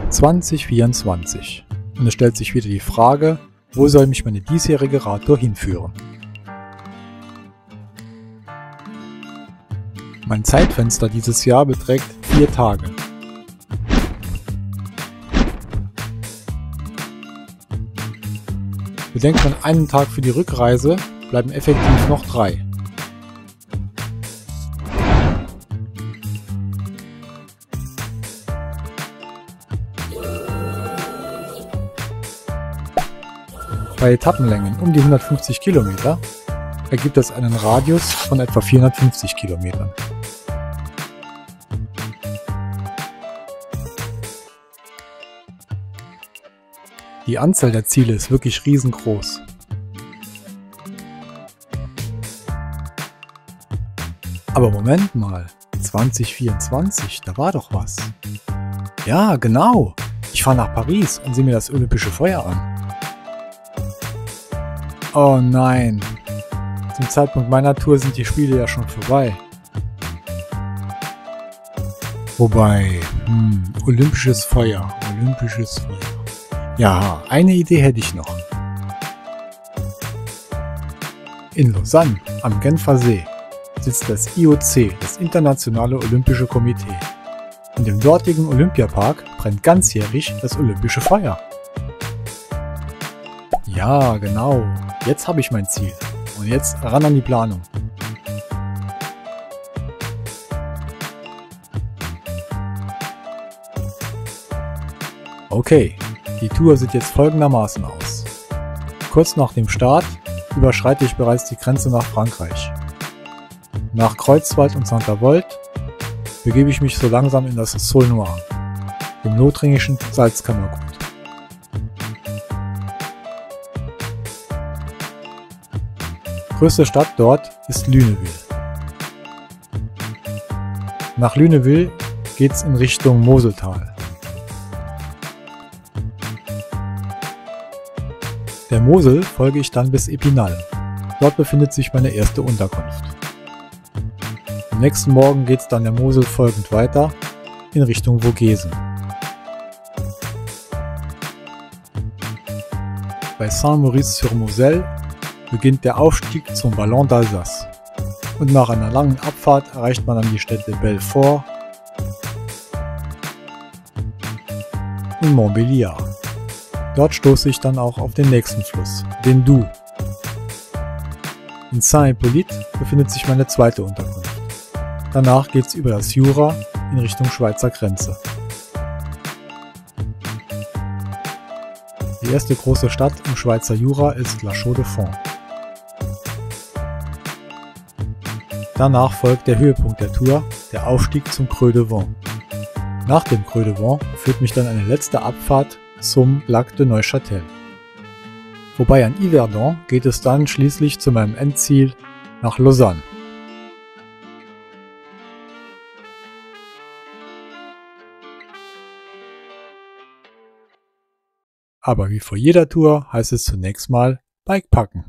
2024 und es stellt sich wieder die Frage, wo soll mich meine diesjährige Radtour hinführen? Mein Zeitfenster dieses Jahr beträgt 4 Tage. Bedenkt man einen Tag für die Rückreise, bleiben effektiv noch 3. Bei Etappenlängen um die 150 Kilometer ergibt das einen Radius von etwa 450 Kilometern. Die Anzahl der Ziele ist wirklich riesengroß. Aber Moment mal, 2024, da war doch was. Ja, genau, ich fahre nach Paris und sehe mir das Olympische Feuer an. Oh nein, zum Zeitpunkt meiner Tour sind die Spiele ja schon vorbei. Wobei, Olympisches Feuer. Ja, eine Idee hätte ich noch. In Lausanne am Genfer See sitzt das IOC, das Internationale Olympische Komitee. Und im dortigen Olympiapark brennt ganzjährig das Olympische Feuer. Ja, genau. Jetzt habe ich mein Ziel. Und jetzt ran an die Planung. Okay, die Tour sieht jetzt folgendermaßen aus. Kurz nach dem Start überschreite ich bereits die Grenze nach Frankreich. Nach Kreuzwald und Saint-Avold begebe ich mich so langsam in das Saulnois, dem lothringischen Salzkammergut. Größte Stadt dort ist Lunéville. Nach Lunéville geht's in Richtung Moseltal. Der Mosel folge ich dann bis Epinal. Dort befindet sich meine erste Unterkunft. Am nächsten Morgen geht's dann der Mosel folgend weiter in Richtung Vogesen. Bei Saint-Maurice-sur-Moselle beginnt der Aufstieg zum Ballon d'Alsace und nach einer langen Abfahrt erreicht man dann die Städte Belfort und Montbéliard. Dort stoße ich dann auch auf den nächsten Fluss, den Doubs. In Saint-Hippolyte befindet sich meine zweite Unterkunft. Danach geht es über das Jura in Richtung Schweizer Grenze. Die erste große Stadt im Schweizer Jura ist La Chaux-de-Fonds. Danach folgt der Höhepunkt der Tour, der Aufstieg zum Creux de Vent. Nach dem Creux de Vent führt mich dann eine letzte Abfahrt zum Lac de Neuchâtel. Wobei an Yverdon geht es dann schließlich zu meinem Endziel nach Lausanne. Aber wie vor jeder Tour heißt es zunächst mal Bike packen.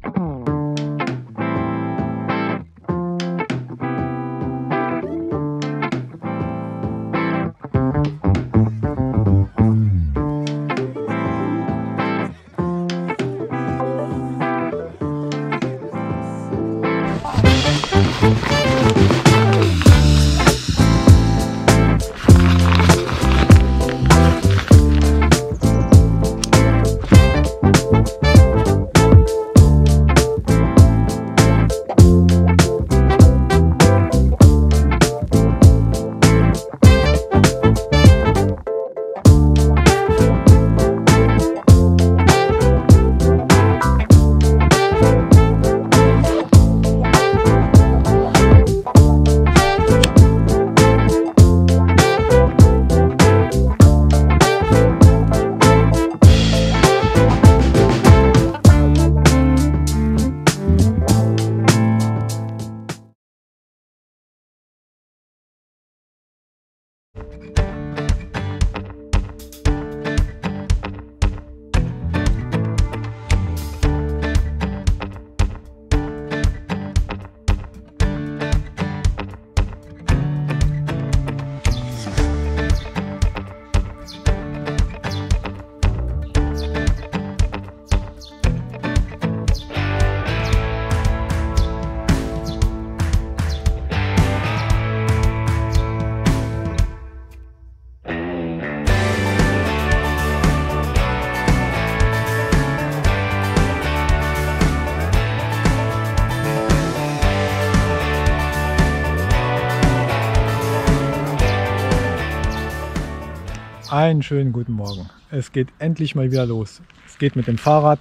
Einen schönen guten Morgen. Es geht endlich mal wieder los. Es geht mit dem Fahrrad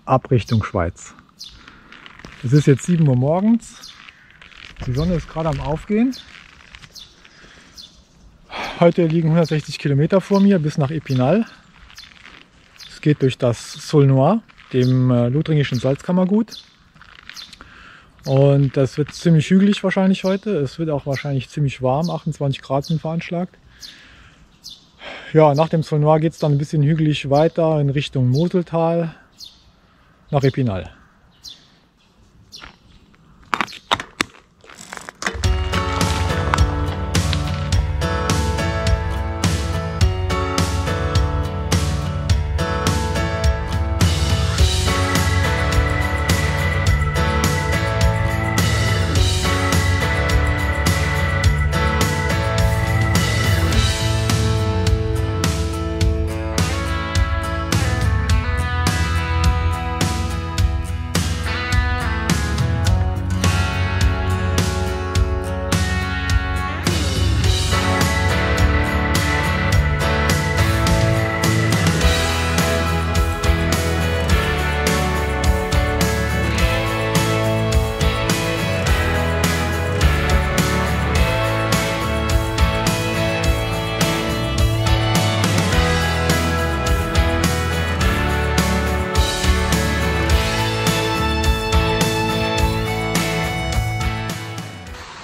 ab Richtung Schweiz. Es ist jetzt 7 Uhr morgens. Die Sonne ist gerade am Aufgehen. Heute liegen 160 Kilometer vor mir bis nach Epinal. Es geht durch das Saulnois, dem lothringischen Salzkammergut. Und das wird ziemlich hügelig wahrscheinlich heute. Es wird auch wahrscheinlich ziemlich warm, 28 Grad sind veranschlagt. Ja, nach dem Saulnois geht es dann ein bisschen hügelig weiter in Richtung Moseltal nach Epinal.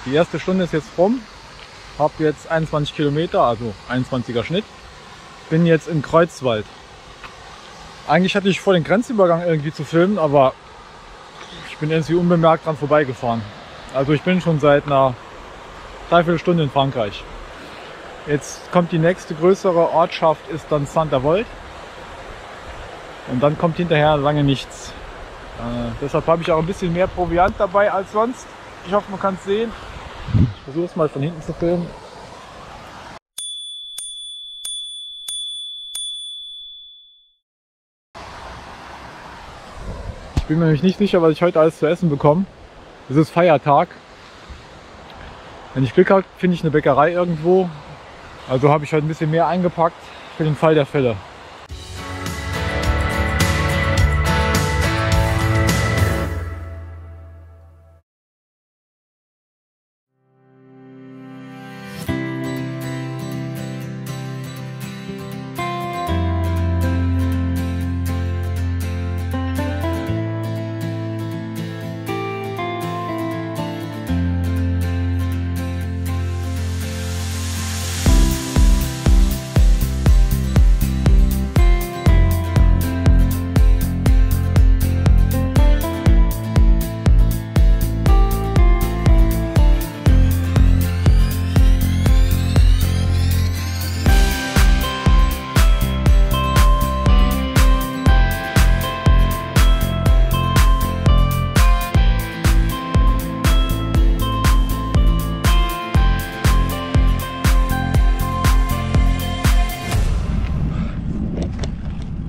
Die erste Stunde ist jetzt rum, habe jetzt 21 Kilometer, also 21er Schnitt. Bin jetzt in Kreuzwald. Eigentlich hatte ich vor, den Grenzübergang irgendwie zu filmen, aber ich bin irgendwie unbemerkt dran vorbeigefahren. Also ich bin schon seit einer Dreiviertelstunde in Frankreich. Jetzt kommt die nächste größere Ortschaft, ist dann Saint-Avold. Und dann kommt hinterher lange nichts. Deshalb habe ich auch ein bisschen mehr Proviant dabei als sonst. Ich hoffe, man kann es sehen. Ich versuche es mal von hinten zu filmen. Ich bin mir nämlich nicht sicher, was ich heute alles zu essen bekomme. Es ist Feiertag. Wenn ich Glück habe, finde ich eine Bäckerei irgendwo. Also habe ich heute ein bisschen mehr eingepackt für den Fall der Fälle.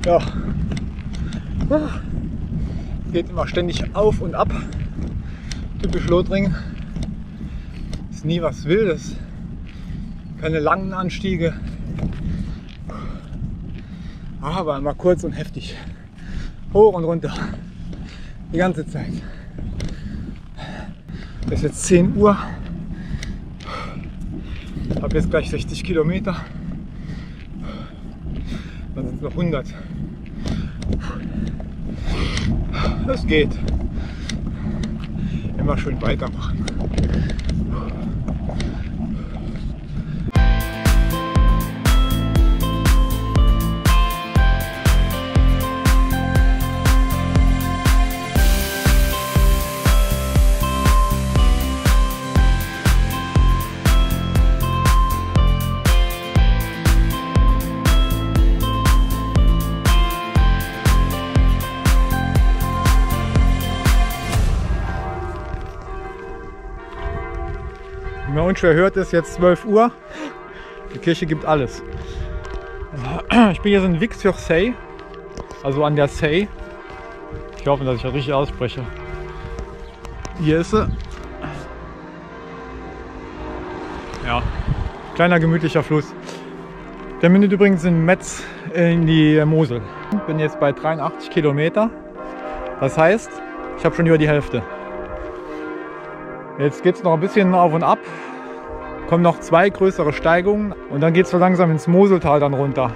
Ja, geht immer ständig auf und ab. Typisch Lothringen. Ist nie was Wildes. Keine langen Anstiege. Aber immer kurz und heftig. Hoch und runter. Die ganze Zeit. Es ist jetzt 10 Uhr. Ich habe jetzt gleich 60 Kilometer. Dann sind es noch 100. Das geht. Immer schön weitermachen. Wie man unschwer hört, ist jetzt 12 Uhr. Die Kirche gibt alles. Ich bin jetzt in Vix-sur-Seille, also an der Seille. Ich hoffe, dass ich das richtig ausspreche. Hier ist sie. Ja, kleiner gemütlicher Fluss. Der mündet übrigens in Metz in die Mosel. Ich bin jetzt bei 83 Kilometer. Das heißt, ich habe schon über die Hälfte. Jetzt geht es noch ein bisschen auf und ab. Kommen noch 2 größere Steigungen und dann geht es so langsam ins Moseltal dann runter.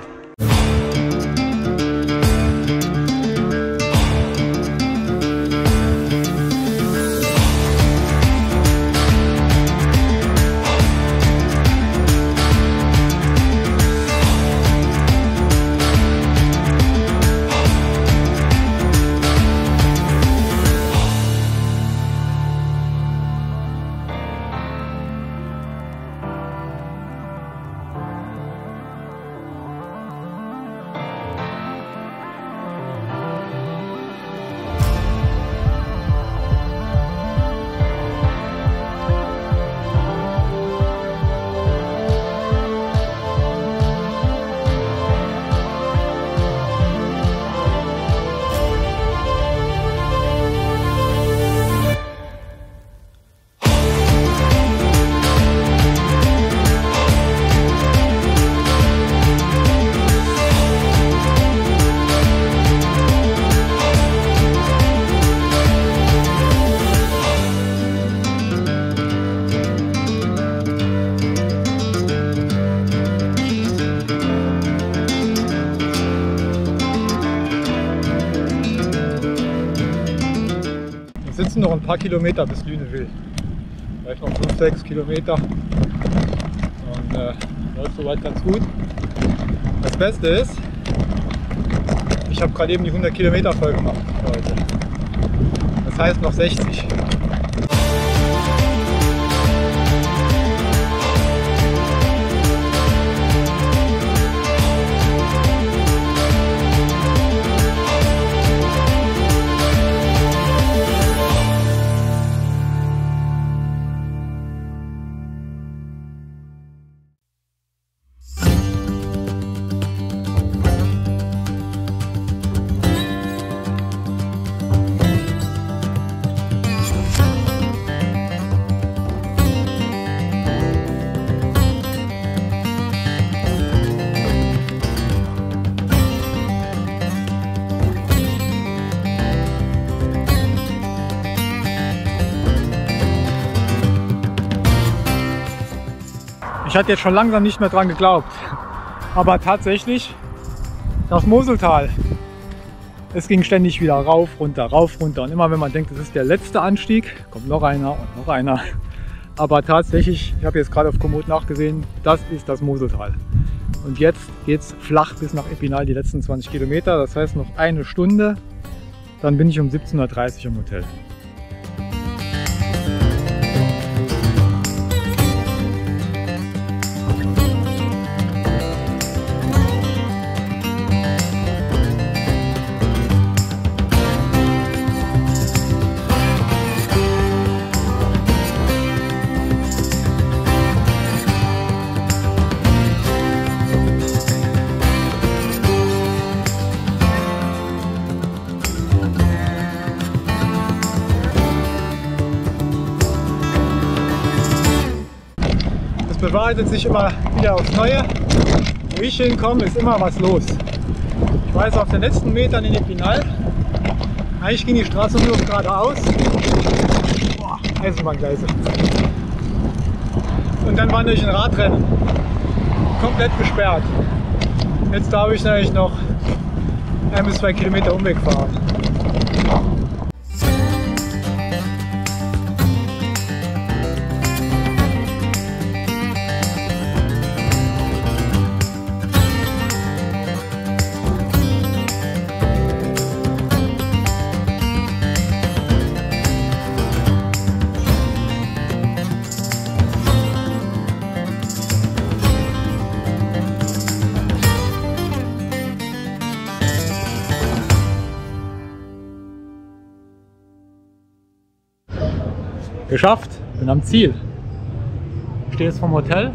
Wir sitzen noch ein paar Kilometer bis Lünewil. Vielleicht noch 5-6 Kilometer. Und läuft soweit ganz gut. Das Beste ist, ich habe gerade eben die 100 Kilometer voll gemacht heute. Das heißt noch 60. Ich hatte jetzt schon langsam nicht mehr dran geglaubt, aber tatsächlich das Moseltal. Es ging ständig wieder rauf, runter und immer wenn man denkt, das ist der letzte Anstieg, kommt noch einer und noch einer. Aber tatsächlich, ich habe jetzt gerade auf Komoot nachgesehen, das ist das Moseltal. Und jetzt geht es flach bis nach Epinal, die letzten 20 Kilometer, das heißt noch eine Stunde, dann bin ich um 17:30 Uhr im Hotel. Bewahrheitet sich immer wieder aufs Neue. Wo ich hinkomme, ist immer was los. Ich weiß, auf den letzten Metern in Epinal, eigentlich ging die Straße nur geradeaus. Boah, Eisenbahngleise. Und dann war durch ein Radrennen. Komplett gesperrt. Jetzt darf ich natürlich noch 1 bis 2 Kilometer Umweg fahren. Geschafft, bin am Ziel. Ich stehe jetzt vom Hotel.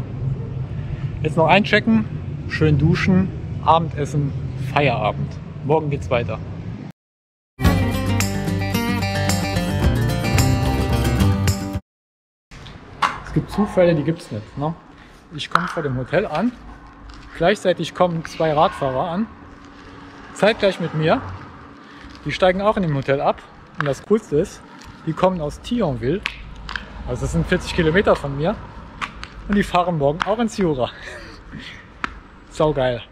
Jetzt noch einchecken, schön duschen, Abendessen, Feierabend. Morgen geht's weiter. Es gibt Zufälle, die gibt's nicht. Ne? Ich komme vor dem Hotel an Gleichzeitig kommen 2 Radfahrer an, zeitgleich mit mir. Die steigen auch in dem Hotel ab. Und das Coolste ist, die kommen aus Thionville. Also das sind 40 Kilometer von mir. Und die fahren morgen auch ins Jura. Sau geil.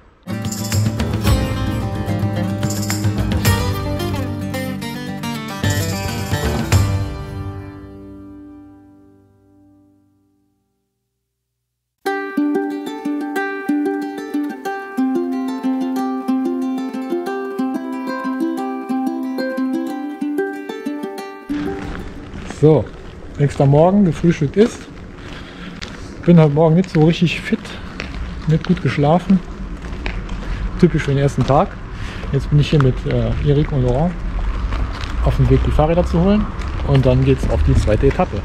So, nächster Morgen, gefrühstückt ist. Bin heute Morgen nicht so richtig fit, nicht gut geschlafen. Typisch für den ersten Tag. Jetzt bin ich hier mit Eric und Laurent auf dem Weg, die Fahrräder zu holen. Und dann geht es auf die zweite Etappe.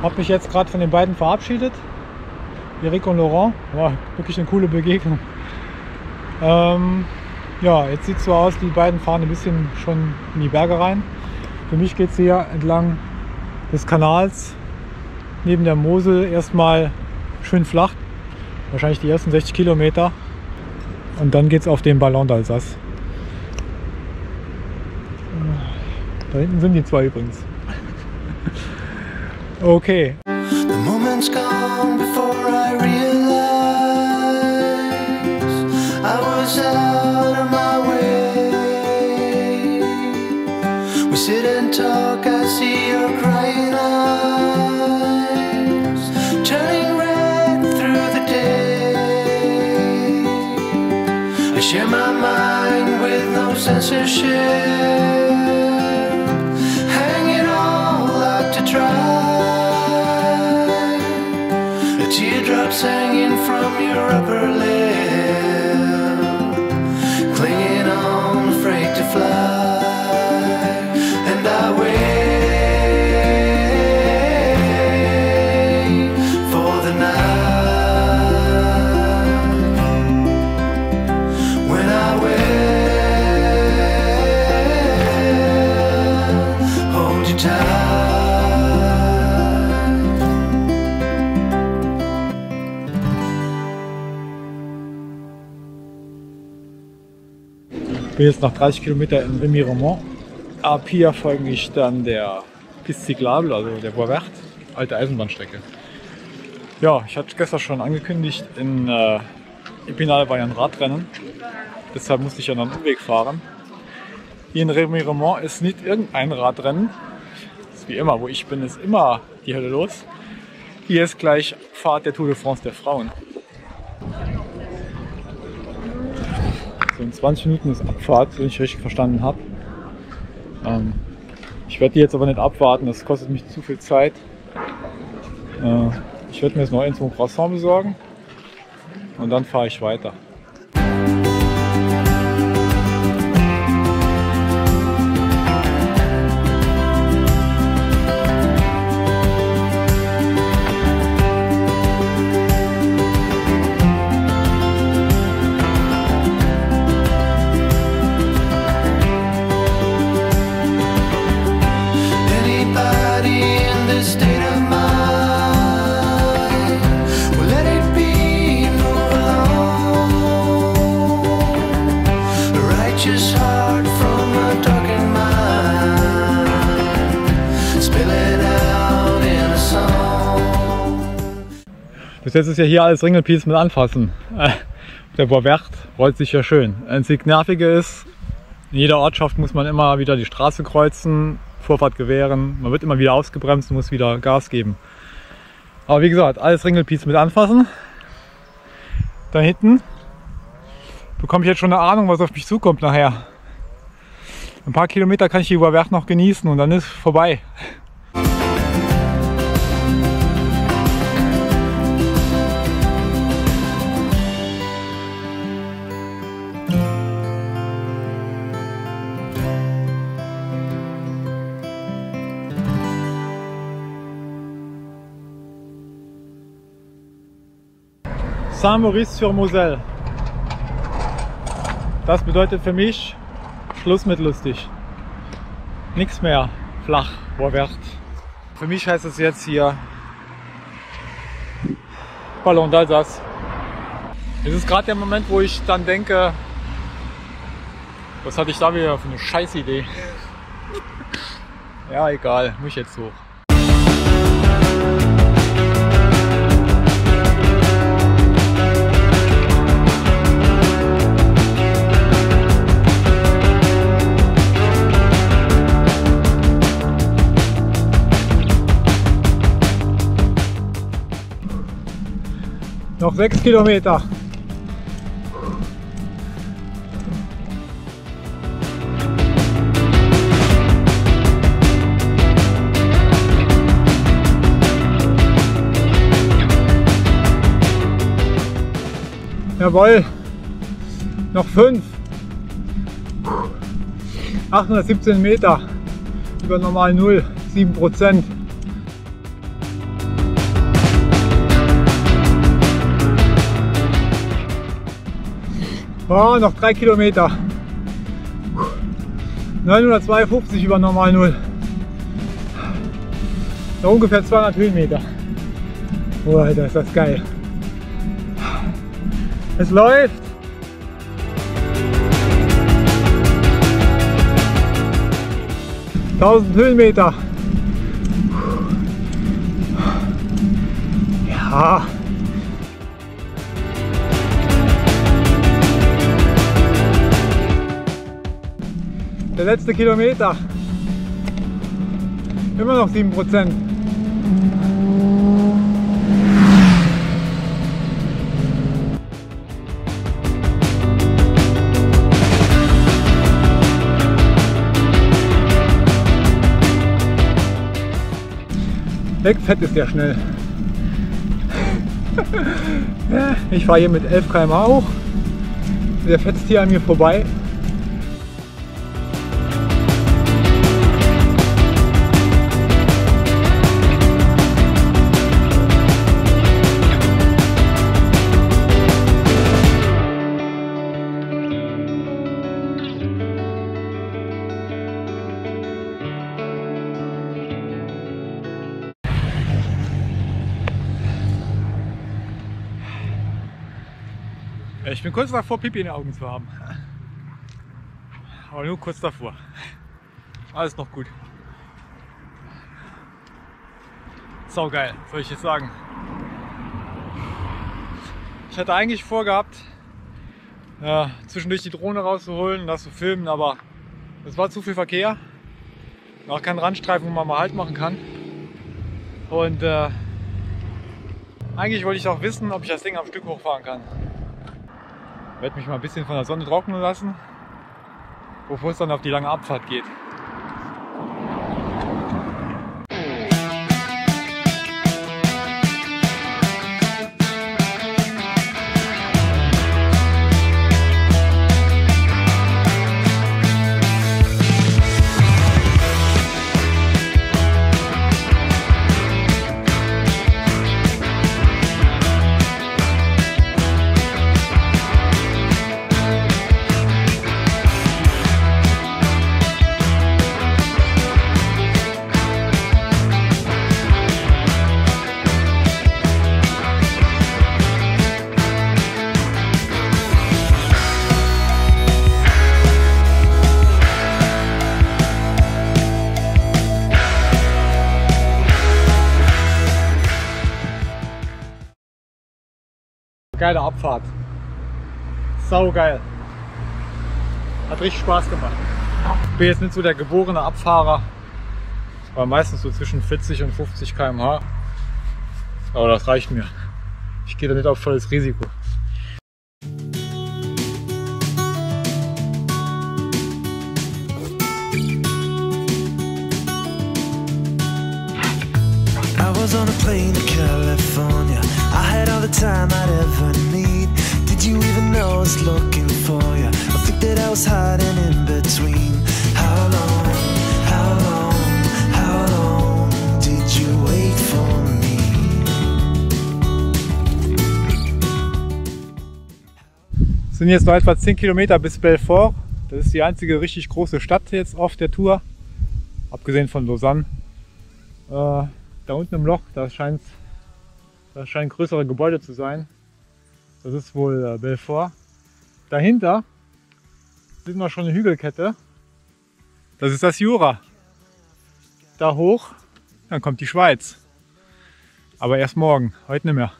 Habe mich jetzt gerade von den beiden verabschiedet. Eric und Laurent, war wirklich eine coole Begegnung. Ja, jetzt sieht es so aus, die beiden fahren ein bisschen schon in die Berge rein. Für mich geht es hier entlang des Kanals neben der Mosel erstmal schön flach, wahrscheinlich die ersten 60 Kilometer, und dann geht es auf den Ballon d'Alsace. Da hinten sind die 2 übrigens. Okay. The moment's gone before I realize I was out of my way. We sit and talk, I see your crying eyes turning red through the day. I share my mind with no censorship, hang it all out to dry. Teardrops hanging from your upper lip, clinging on, afraid to fly. And I wait for the night when I will hold you tight. Ich bin jetzt nach 30 Kilometern in Remiremont. Ab hier folge ich dann der Piste Cyclable, also der Bois Vert, alte Eisenbahnstrecke. Ja, ich hatte gestern schon angekündigt, in Epinal war ja ein Radrennen. Deshalb musste ich ja noch einen Umweg fahren. Hier in Remiremont ist nicht irgendein Radrennen. Das ist wie immer, wo ich bin, ist immer die Hölle los. Hier ist gleich Fahrt der Tour de France der Frauen. So in 20 Minuten ist Abfahrt, wenn ich richtig verstanden habe. Ich werde die jetzt aber nicht abwarten, das kostet mich zu viel Zeit. Ich werde mir jetzt noch ein Croissant besorgen und dann fahre ich weiter. Bis jetzt ist ja hier alles Ringelpiece mit Anfassen. Der Bois Vert rollt sich ja schön. Einzig Nervige ist, in jeder Ortschaft muss man immer wieder die Straße kreuzen, Vorfahrt gewähren, man wird immer wieder ausgebremst und muss wieder Gas geben. Aber wie gesagt, alles Ringelpiece mit Anfassen. Da hinten bekomme ich jetzt schon eine Ahnung, was auf mich zukommt nachher. Ein paar Kilometer kann ich die Bois Vert noch genießen und dann ist vorbei. Saint-Maurice-sur-Moselle. Das bedeutet für mich Schluss mit lustig. Nichts mehr flach, vorwärts. Für mich heißt es jetzt hier Ballon d'Alsace. Es ist gerade der Moment, wo ich dann denke, was hatte ich da wieder für eine Scheißidee? Ja, egal, muss ich jetzt hoch. Noch 6 Kilometer. Jawohl, noch 5. 817 Meter über normal 0, 7%. Oh, noch 3 Kilometer. 952 über normal 0. Noch ungefähr 200 Höhenmeter. Oh, Alter, ist das geil. Es läuft! Tausend Höhenmeter! Ja! Der letzte Kilometer! Immer noch 7%. Wegfett ist der schnell. Ich fahre hier mit 11 km/h hoch. Der fetzt hier an mir vorbei. Ich bin kurz davor, Pipi in den Augen zu haben. Aber nur kurz davor. Alles noch gut. Saugeil, soll ich jetzt sagen. Ich hatte eigentlich vorgehabt, zwischendurch die Drohne rauszuholen und das zu filmen, aber es war zu viel Verkehr. Auch kein Randstreifen, wo man mal Halt machen kann. Und eigentlich wollte ich auch wissen, ob ich das Ding am Stück hochfahren kann. Ich werde mich mal ein bisschen von der Sonne trocknen lassen, bevor es dann auf die lange Abfahrt geht. Geile Abfahrt. Sau geil. Hat richtig Spaß gemacht. Ich bin jetzt nicht so der geborene Abfahrer. Aber meistens so zwischen 40 und 50 km/h. Aber das reicht mir. Ich gehe da nicht auf volles Risiko. I was on a plane to California. I had all the time I'd ever need. Did you even know I was looking for you? I think that I was hiding in between. How long, how long, how long did you wait for me? Es sind jetzt noch etwa 10 Kilometer bis Belfort. Das ist die einzige richtig große Stadt jetzt auf der Tour, abgesehen von Lausanne. Da unten im Loch, da scheinen größere Gebäude zu sein. Das ist wohl Belfort. Dahinter sieht man schon eine Hügelkette. Das ist das Jura. Da hoch, dann kommt die Schweiz. Aber erst morgen, heute nicht mehr.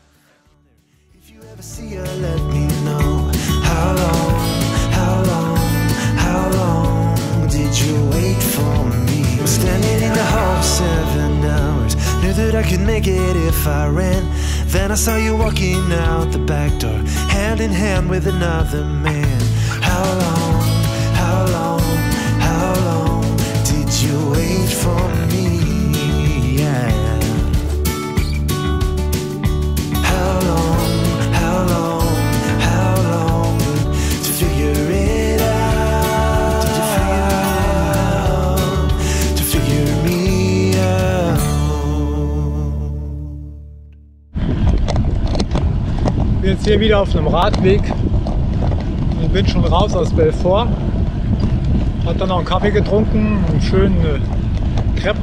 Knew that I could make it if I ran. Then I saw you walking out the back door, hand in hand with another man. How long, how long, how long did you wait for me? Yeah. How long, how long, how long to figure it out? Did you figure out? To figure me out? Ich bin jetzt hier wieder auf einem Radweg und bin schon raus aus Belfort. Hat dann noch einen Kaffee getrunken, einen schönen Crepe.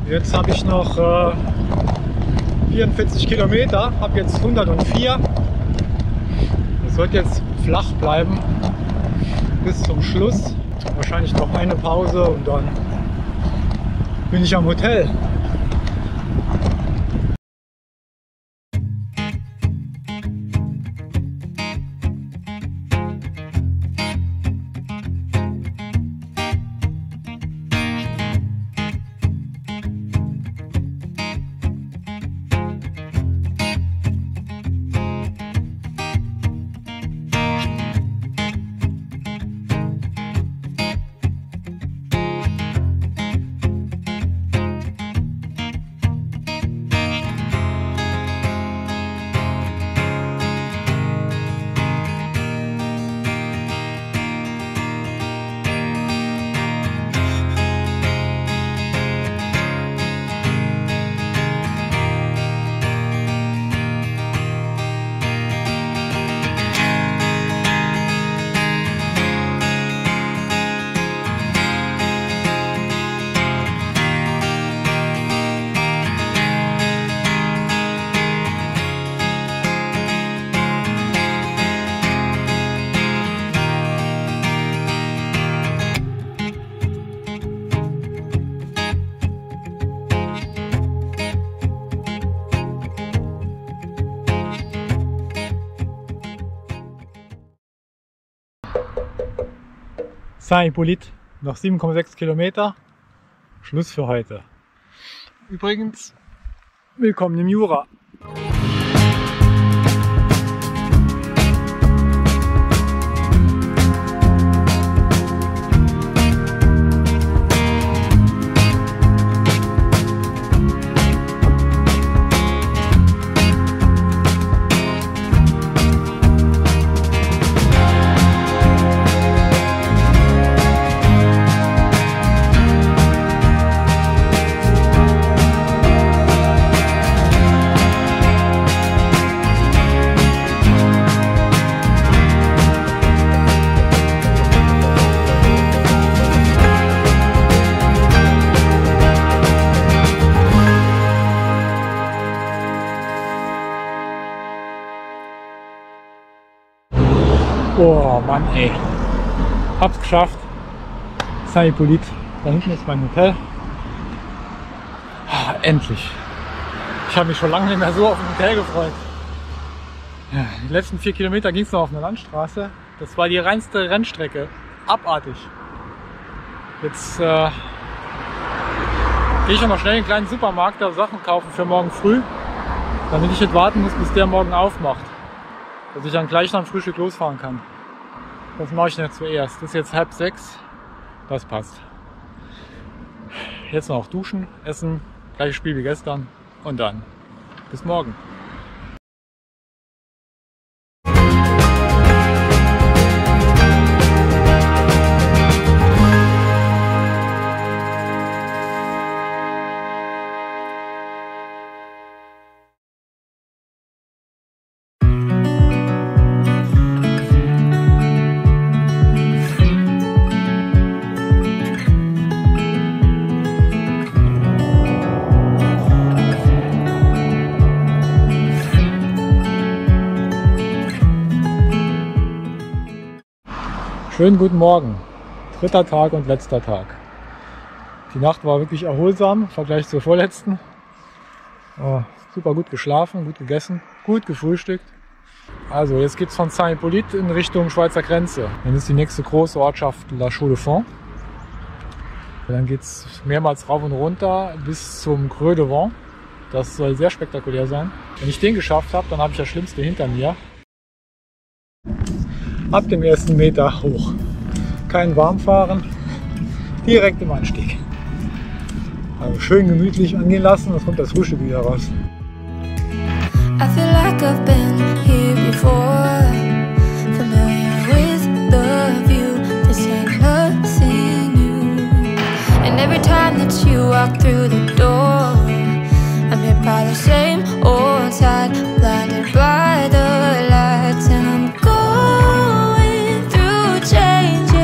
Jetzt habe ich noch 44 Kilometer, habe jetzt 104. Es wird jetzt flach bleiben bis zum Schluss. Wahrscheinlich noch eine Pause und dann bin ich am Hotel. Saint-Hippolyte, noch 7,6 Kilometer. Schluss für heute. Übrigens, willkommen im Jura. Oh Mann ey, hab's geschafft. Saint-Hippolyte, da hinten ist mein Hotel. Endlich. Ich habe mich schon lange nicht mehr so auf ein Hotel gefreut. Ja, die letzten 4 Kilometer ging es noch auf einer Landstraße. Das war die reinste Rennstrecke. Abartig. Jetzt gehe ich noch schnell in den kleinen Supermarkt da Sachen kaufen für morgen früh, damit ich nicht warten muss, bis der morgen aufmacht. Dass ich dann gleich nach dem Frühstück losfahren kann. Das mache ich dann zuerst. Das ist jetzt 5:30. Das passt. Jetzt noch duschen, essen, gleiches Spiel wie gestern und dann bis morgen. Schönen guten Morgen. Dritter Tag und letzter Tag. Die Nacht war wirklich erholsam im Vergleich zur vorletzten. Super gut geschlafen, gut gegessen, gut gefrühstückt. Also jetzt geht es von Saint-Hippolyte in Richtung Schweizer Grenze. Dann ist die nächste große Ortschaft La Chaux-de-Fonds. Dann geht es mehrmals rauf und runter bis zum Creux de Vent. Das soll sehr spektakulär sein. Wenn ich den geschafft habe, dann habe ich das Schlimmste hinter mir. Ab dem ersten Meter hoch. Kein Warmfahren, direkt im Anstieg. Also schön gemütlich angehen lassen, dann kommt das Frühstück wieder raus. I feel like I've been here before, familiar with the view, this ain't nothing new. And every time that you walk through the door, I'm hit by the same old tide, blinded by the lights. And I'm going through changes,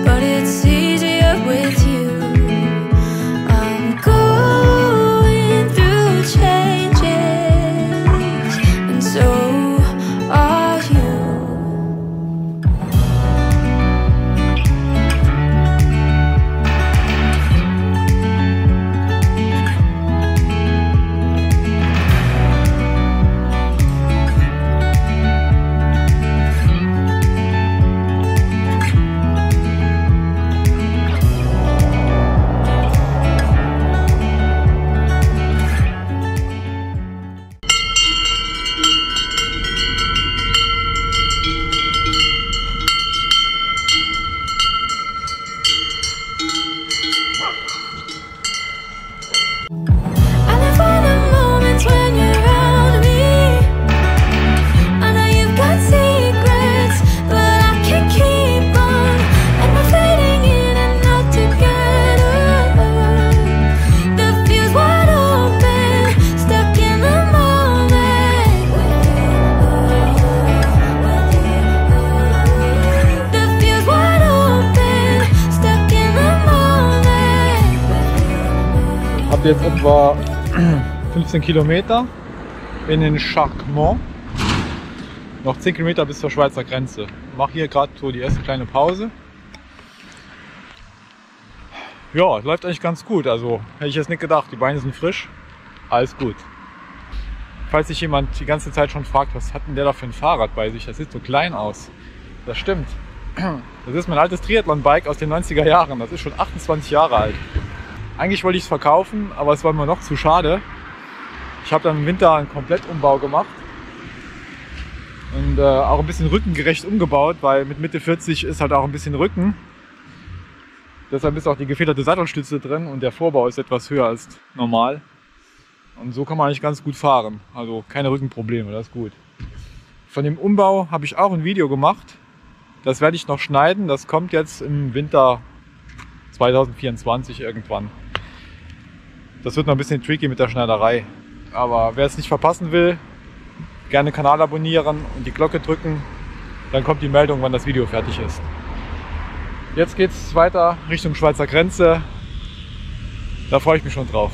but it's easier with you. I'm going through changes, and so are you. Jetzt etwa 15 Kilometer in den Charquemont. Noch 10 Kilometer bis zur Schweizer Grenze. Ich mache hier gerade so die erste kleine Pause. Ja, läuft eigentlich ganz gut. Also hätte ich jetzt nicht gedacht, die Beine sind frisch. Alles gut. Falls sich jemand die ganze Zeit schon fragt, was hat denn der da für ein Fahrrad bei sich? Das sieht so klein aus. Das stimmt. Das ist mein altes Triathlon-Bike aus den 90er Jahren. Das ist schon 28 Jahre alt. Eigentlich wollte ich es verkaufen, aber es war mir noch zu schade. Ich habe dann im Winter einen Komplettumbau gemacht und auch ein bisschen rückengerecht umgebaut, weil mit Mitte 40 ist halt auch ein bisschen Rücken. Deshalb ist auch die gefederte Sattelstütze drin und der Vorbau ist etwas höher als normal. Und so kann man eigentlich ganz gut fahren. Also keine Rückenprobleme, das ist gut. Von dem Umbau habe ich auch ein Video gemacht. Das werde ich noch schneiden. Das kommt jetzt im Winter 2024 irgendwann. Das wird noch ein bisschen tricky mit der Schneiderei. Aber wer es nicht verpassen will, gerne den Kanal abonnieren und die Glocke drücken. Dann kommt die Meldung, wann das Video fertig ist. Jetzt geht es weiter Richtung Schweizer Grenze. Da freue ich mich schon drauf.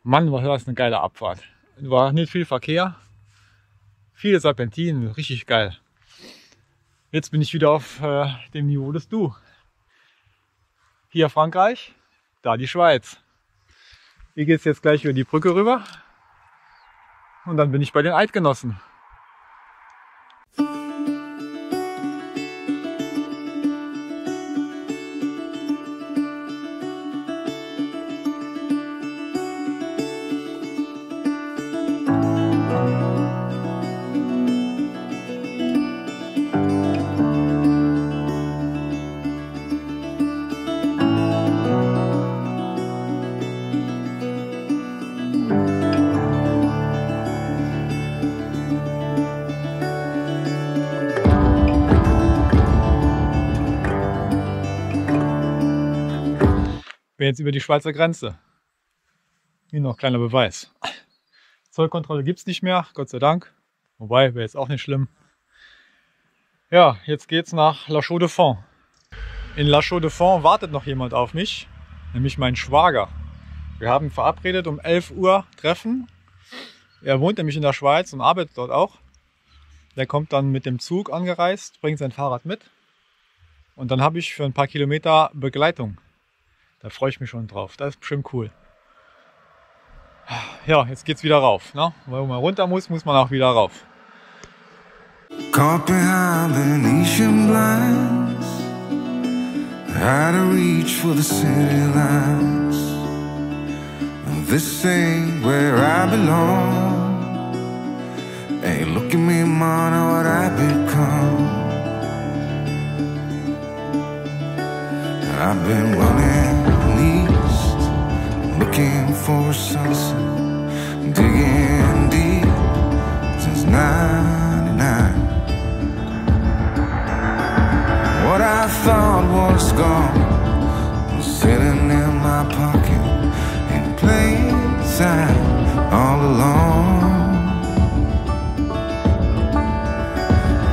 Mann, war das eine geile Abfahrt. War nicht viel Verkehr, viele Serpentinen, richtig geil. Jetzt bin ich wieder auf dem Niveau des Du. Hier Frankreich, da die Schweiz. Hier geht es jetzt gleich über die Brücke rüber und dann bin ich bei den Eidgenossen. bin jetzt über die Schweizer Grenze. Hier noch ein kleiner Beweis. Zollkontrolle gibt es nicht mehr, Gott sei Dank. Wobei, wäre jetzt auch nicht schlimm. Ja, jetzt geht's nach La Chaux-de-Fonds. In La Chaux-de-Fonds wartet noch jemand auf mich, nämlich mein Schwager. Wir haben verabredet um 11 Uhr Treffen. Er wohnt nämlich in der Schweiz und arbeitet dort auch. Der kommt dann mit dem Zug angereist, bringt sein Fahrrad mit. Und dann habe ich für ein paar Kilometer Begleitung. Da freue ich mich schon drauf. Das ist bestimmt cool. Ja, jetzt geht's wieder rauf. Ne? Weil man runter muss, muss man auch wieder rauf. Caught behind Venetian blinds, out of reach for the city lights. This ain't where I belong. Hey, look at me, man, what I've become. I've been running east, looking for a sunset, digging deep since 99. What I thought was gone was sitting in my pocket in plain sight all along.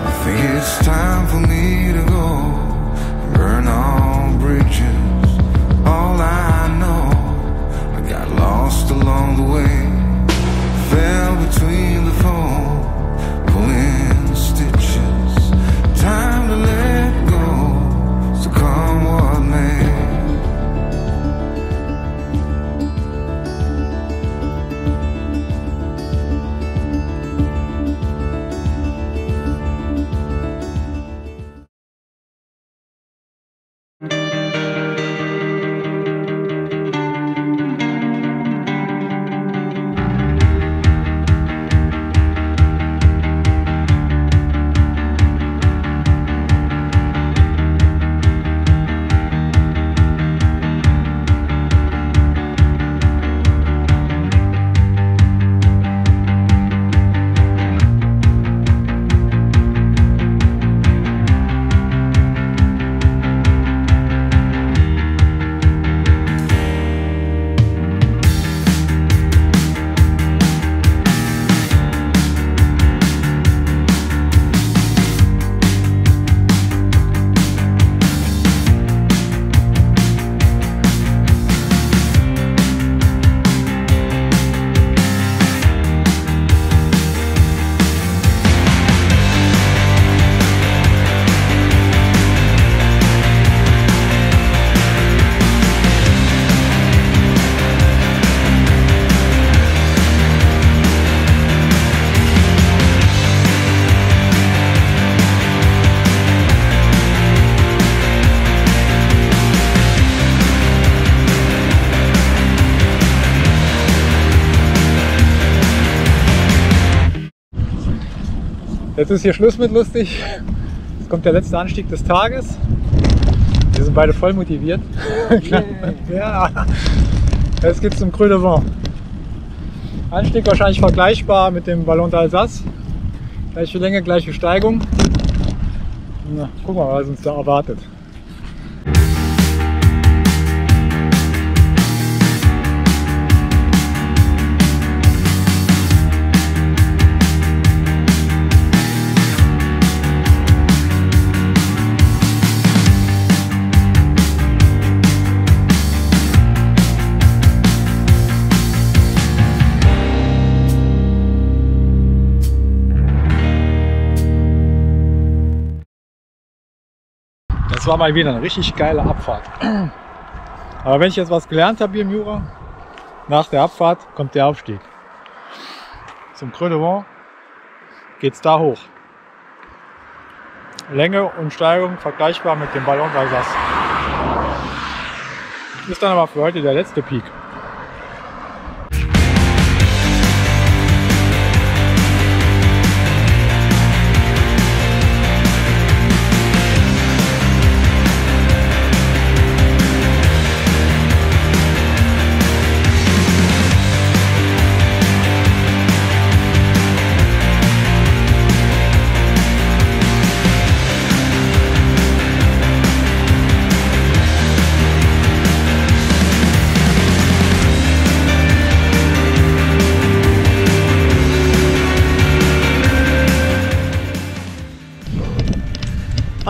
I think it's time for me to go, burn all bridges. All I know, I got lost along the way, fell between the foam, pulling stitches. Time to let go, so come what may. Jetzt ist hier Schluss mit lustig. Jetzt kommt der letzte Anstieg des Tages. Wir sind beide voll motiviert. Ja. Jetzt geht es zum Creux de Vent. Anstieg wahrscheinlich vergleichbar mit dem Ballon d'Alsace. Gleiche Länge, gleiche Steigung. Na, gucken wir mal, was uns da erwartet. Das war mal wieder eine richtig geile Abfahrt. Aber wenn ich jetzt was gelernt habe hier im Jura, nach der Abfahrt kommt der Aufstieg. Zum Creux de Vent geht es da hoch. Länge und Steigung vergleichbar mit dem Ballon d'Alsace. Ist dann aber für heute der letzte Peak.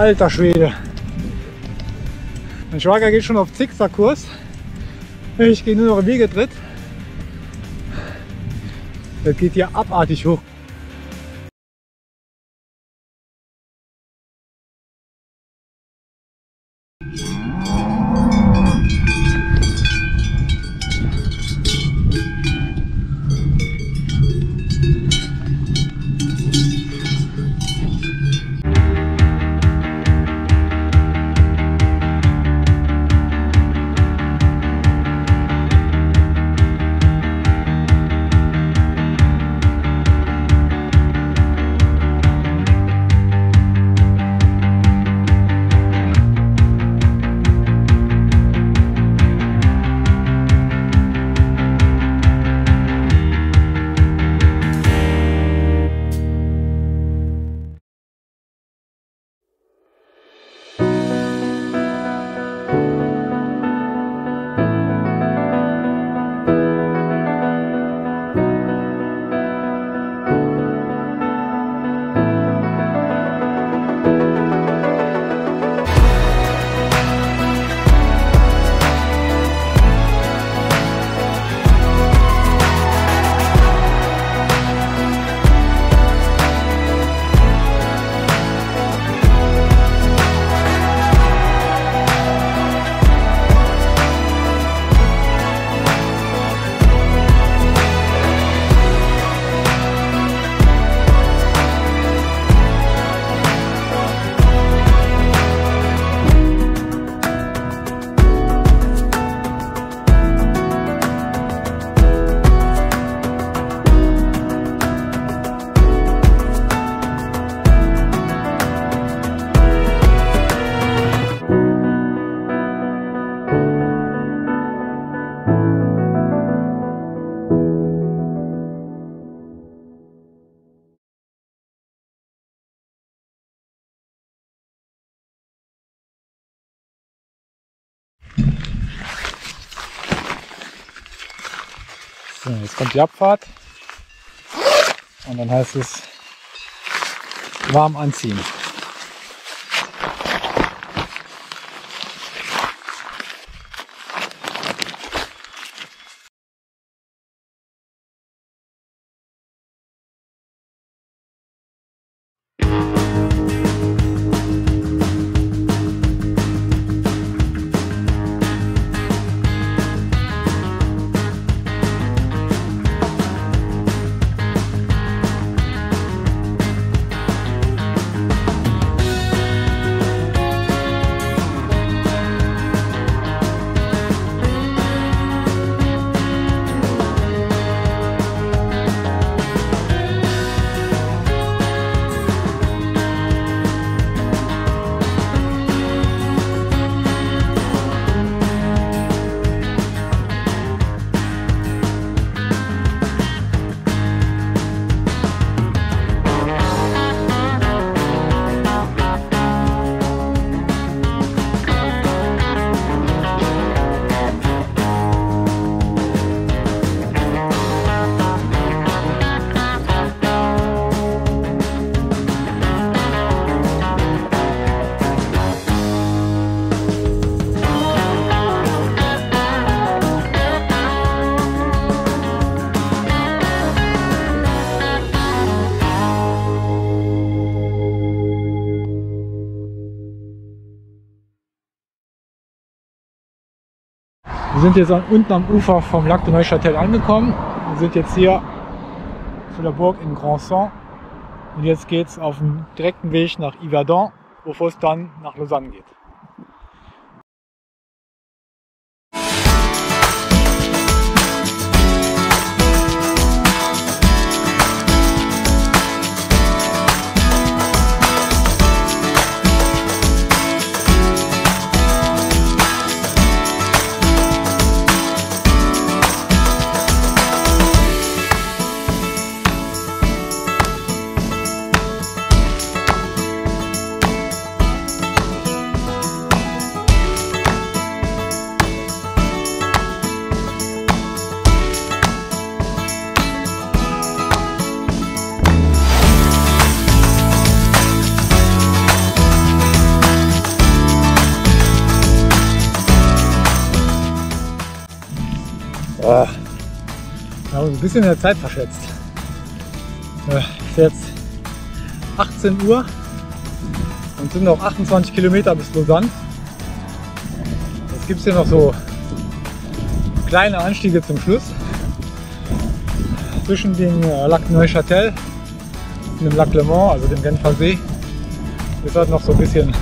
Alter Schwede. Mein Schwager geht schon auf Zickzackkurs. Ich gehe nur noch im Wiegetritt. Das geht hier abartig hoch. So, jetzt kommt die Abfahrt und dann heißt es warm anziehen. Wir sind jetzt unten am Ufer vom Lac de Neuchâtel angekommen. Wir sind jetzt hier zu der Burg in Grandson und jetzt geht es auf dem direkten Weg nach Yverdon, bevor es dann nach Lausanne geht. bisschen in der Zeit verschätzt. Es ist jetzt 18 Uhr und sind noch 28 Kilometer bis Lausanne. Jetzt gibt es hier noch so kleine Anstiege zum Schluss. Zwischen dem Lac de Neuchâtel und dem Lac Le Mans, also dem Genfer See, ist halt noch so ein bisschen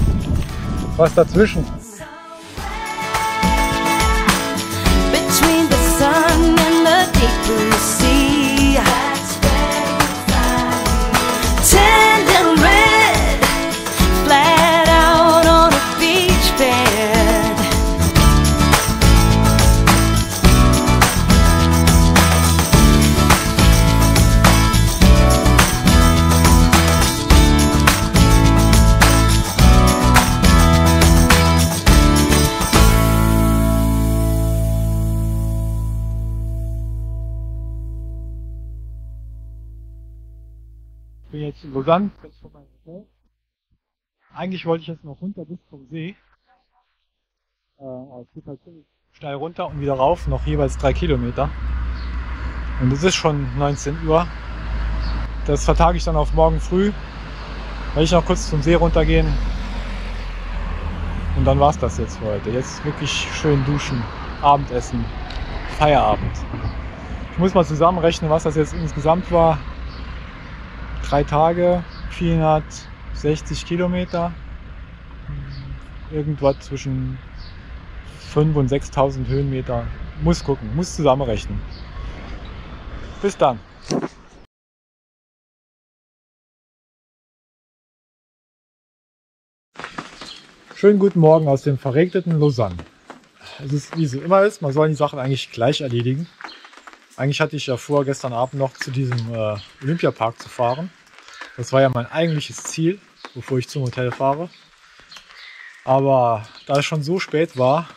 was dazwischen. Between the sun and the deep blue sea, tanned and red, flat out on a beach bed. Ich bin jetzt in Lausanne, ganz vor meinem Hotel. Eigentlich wollte ich jetzt noch runter bis zum See. Aber es geht halt ziemlich steil runter und wieder rauf, noch jeweils 3 Kilometer. Und es ist schon 19 Uhr. Das vertage ich dann auf morgen früh. Werde ich noch kurz zum See runtergehen. Und dann war es das jetzt für heute. Jetzt wirklich schön duschen, Abendessen, Feierabend. Ich muss mal zusammenrechnen, was das jetzt insgesamt war. 3 Tage, 460 Kilometer, irgendwas zwischen 5.000 und 6.000 Höhenmeter. Muss gucken, muss zusammenrechnen. Bis dann. Schönen guten Morgen aus dem verregneten Lausanne. Es ist, wie es immer ist, man soll die Sachen eigentlich gleich erledigen. Eigentlich hatte ich ja vor, gestern Abend noch zu diesem Olympiapark zu fahren. Das war ja mein eigentliches Ziel, bevor ich zum Hotel fahre. Aber da es schon so spät war,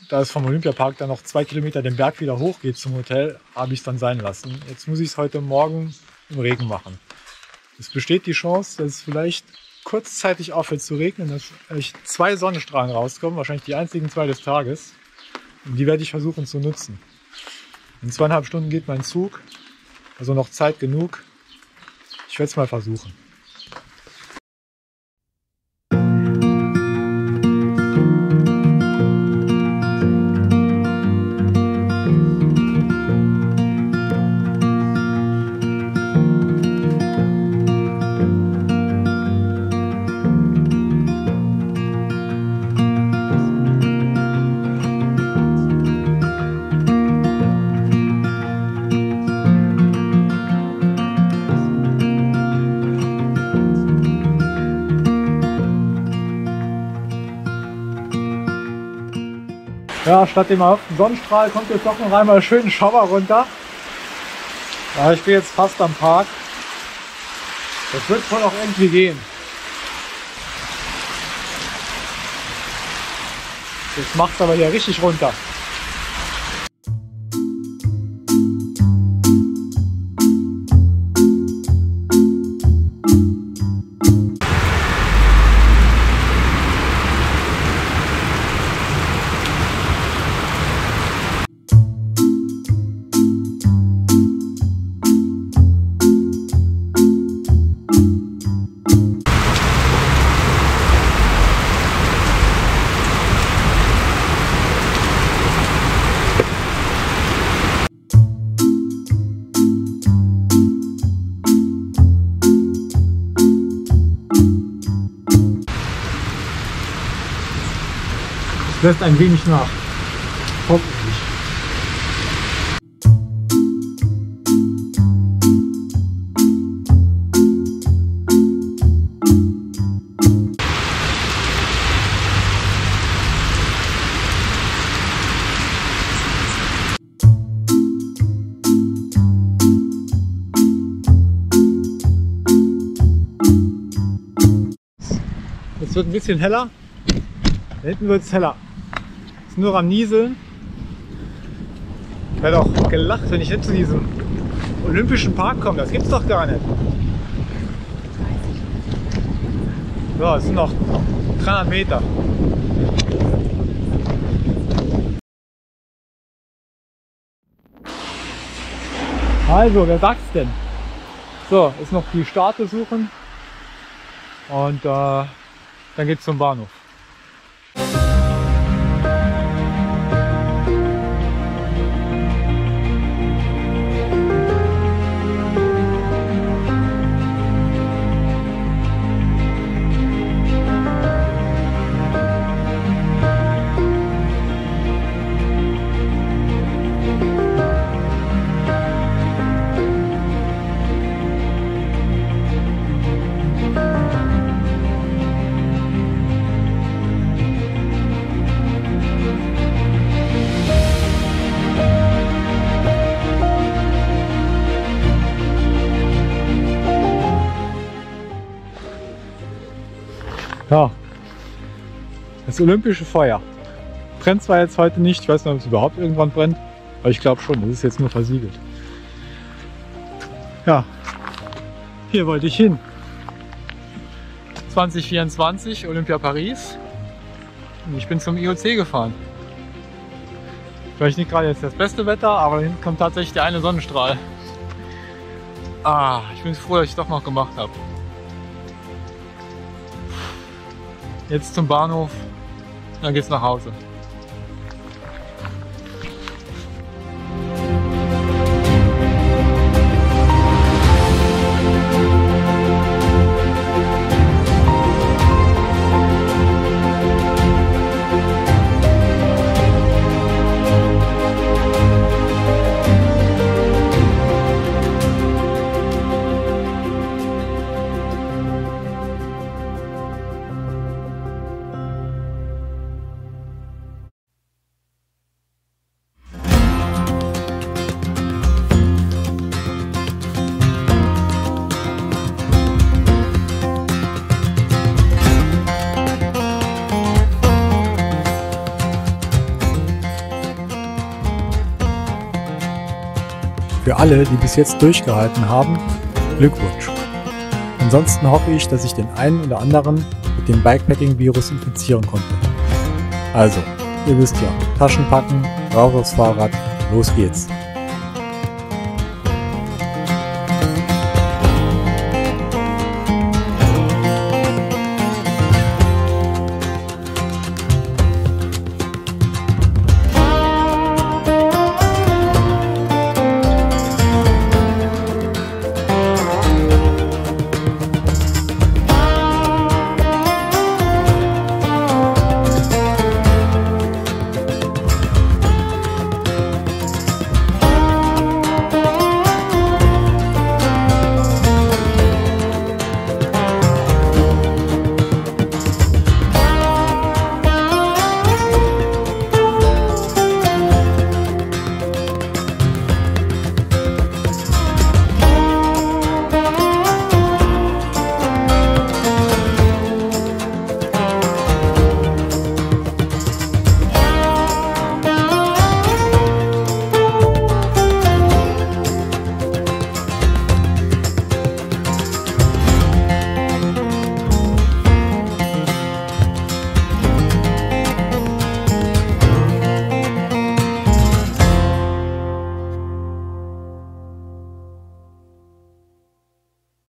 da es vom Olympiapark dann noch 2 Kilometer den Berg wieder hoch geht zum Hotel, habe ich es dann sein lassen. Jetzt muss ich es heute Morgen im Regen machen. Es besteht die Chance, dass es vielleicht kurzzeitig aufhört zu regnen, dass vielleicht 2 Sonnenstrahlen rauskommen, wahrscheinlich die einzigen 2 des Tages. Und die werde ich versuchen zu nutzen. In 2,5 Stunden geht mein Zug, also noch Zeit genug. Ich werde es mal versuchen. Ja, statt dem erhofften Sonnenstrahl kommt jetzt doch noch einmal schön Schauer runter. Ja, ich bin jetzt fast am Park. Das wird wohl auch irgendwie gehen. Jetzt macht es aber hier richtig runter. Lässt ein wenig nach. Hoffentlich. Jetzt wird ein bisschen heller. Da hinten wird es heller. Ist nur am Nieseln. Ich werde auch gelacht, wenn ich nicht zu diesem Olympischen Park komme. Das gibt's doch gar nicht. So, es sind noch 300 Meter. Also, wer sagt's denn? So, ist noch die Starte suchen und dann geht's zum Bahnhof. Ja, das Olympische Feuer brennt zwar jetzt heute nicht, ich weiß nicht, ob es überhaupt irgendwann brennt, aber ich glaube schon, es ist jetzt nur versiegelt. Ja, hier wollte ich hin. 2024 Olympia Paris und ich bin zum IOC gefahren. Vielleicht nicht gerade jetzt das beste Wetter, aber hinten kommt tatsächlich der eine Sonnenstrahl. Ich bin froh, dass ich es doch noch gemacht habe. Jetzt zum Bahnhof, dann geht's nach Hause. Für alle, die bis jetzt durchgehalten haben, Glückwunsch. Ansonsten hoffe ich, dass ich den einen oder anderen mit dem Bikepacking-Virus infizieren konnte. Also, ihr wisst ja, Taschen packen, raus aufs Fahrrad, los geht's!